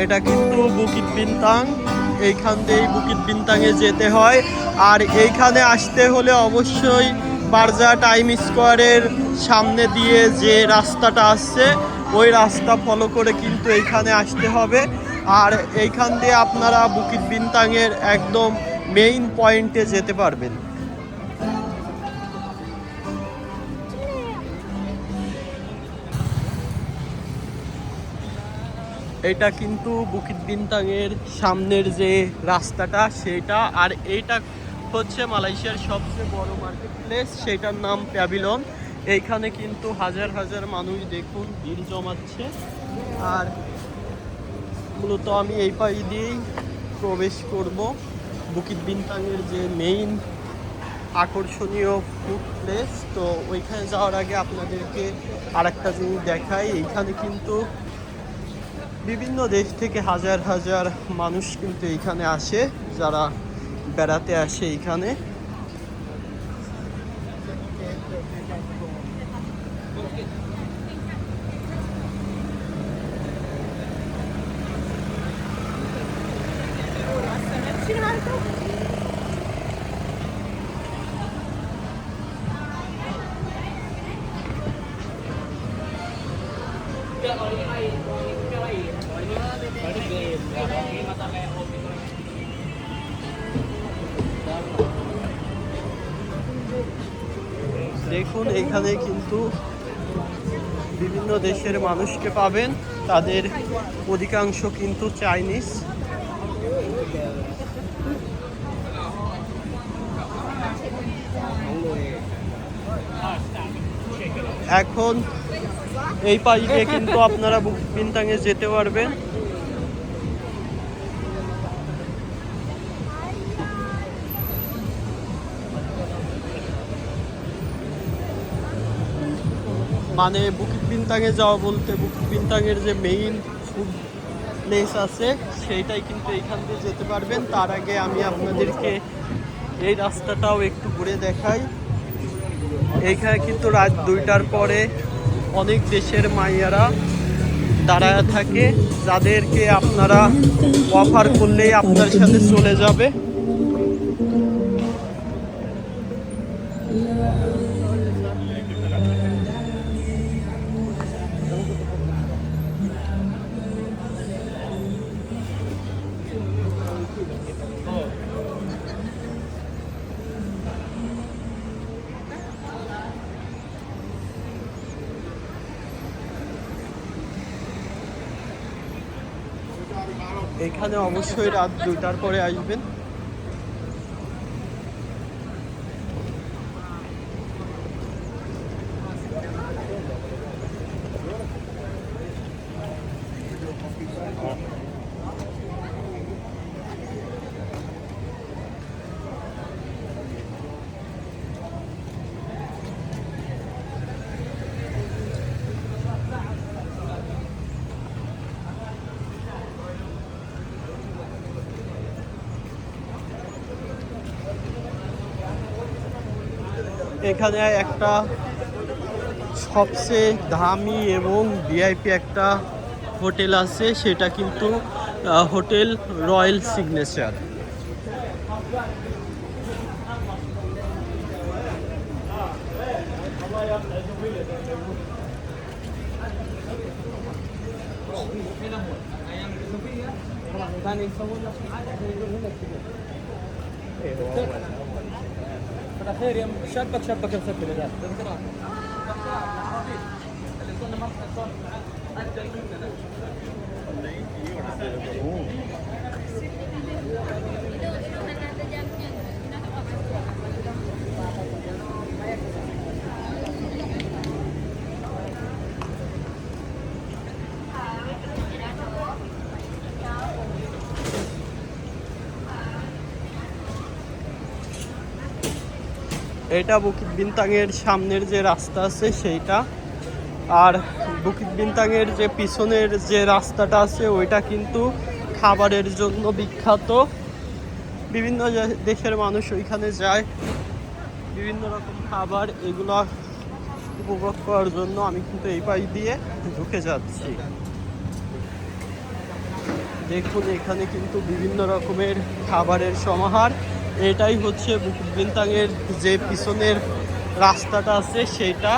এটা কিন্তু বুকিত বিনতাং। এইখান দিয়েই বুকিত বিনতাংয়ে যেতে হয়। আর এইখানে আসতে হলে অবশ্যই বারজা টাইম স্কোয়ারের সামনে দিয়ে যে রাস্তাটা আসছে ওই রাস্তা ফলো করে কিন্তু এইখানে আসতে হবে। আর এইখান দিয়ে আপনারা বুকিত বিনতাংয়ের একদম মেইন পয়েন্টে যেতে পারবেন। এটা কিন্তু বুকিত বিনতাংয়ের সামনের যে রাস্তাটা সেটা। আর এইটা হচ্ছে মালয়েশিয়ার সবচেয়ে বড় মার্কেট প্লেস, সেটার নাম প্যাভিলন। এইখানে কিন্তু হাজার হাজার মানুষ দেখুন ভিড় জমাচ্ছে। আর মূলত আমি এই পাশ দিয়েই প্রবেশ করব বুকিত বিনতাংয়ের যে মেইন আকর্ষণীয় ফুড প্লেস। তো ওইখানে যাওয়ার আগে আপনাদেরকে আর একটা জিনিস দেখাই। এইখানে কিন্তু বিভিন্ন দেশ থেকে হাজার হাজার মানুষ কিন্তু এইখানে আসে, যারা বেড়াতে আসে এইখানে। দেখুন এখানে কিন্তু বিভিন্ন দেশের মানুষকে পাবেন, তাদের অধিকাংশ কিন্তু চাইনিজ। এখন এই পাশ দিয়ে কিন্তু আপনারা বুকিত বিনতাংয়ে যেতে পারবেন। মানে বুকিত বিনতাংয়ে যাওয়া বলতে বুকিত বিনতাংয়ের যে মেইন ফুড প্লেস আছে সেইটাই কিন্তু এইখান দিয়ে যেতে পারবেন। তার আগে আমি আপনাদেরকে এই রাস্তাটাও একটু ঘুরে দেখাই। এইখানে কিন্তু রাত 2টার পরে অনেক দেশের মাইয়ারা দাঁড়ায় থাকে, যাদেরকে আপনারা অফার করলেই আপনার সাথে চলে যাবে। এখানে অবশ্যই রাত 2টার পরে আসবেন। এখানে একটা সবচেয়ে দামি এবং ভিআইপি একটা হোটেল আছে, সেটা কিন্তু হোটেল রয়্যাল সিগনেচার। خير يا شابك شابك مسكر ده تذكرها এটা বুকিত বিনতাংয়ের সামনের যে রাস্তা আছে সেইটা। আর বুকিত বিনতাংয়ের যে পিছনের যে রাস্তাটা আছে ওইটা কিন্তু খাবারের জন্য বিখ্যাত। বিভিন্ন দেশের মানুষ ওইখানে যায় বিভিন্ন রকম খাবার এগুলো উপভোগ করার জন্য। আমি কিন্তু এই পাশ দিয়ে ঢুকে যাচ্ছি। দেখুন এখানে কিন্তু বিভিন্ন রকমের খাবারের সমাহার। এটাই হচ্ছে বুকিত বিনতাংয়ের যে পিছনের রাস্তাটা আছে সেইটা।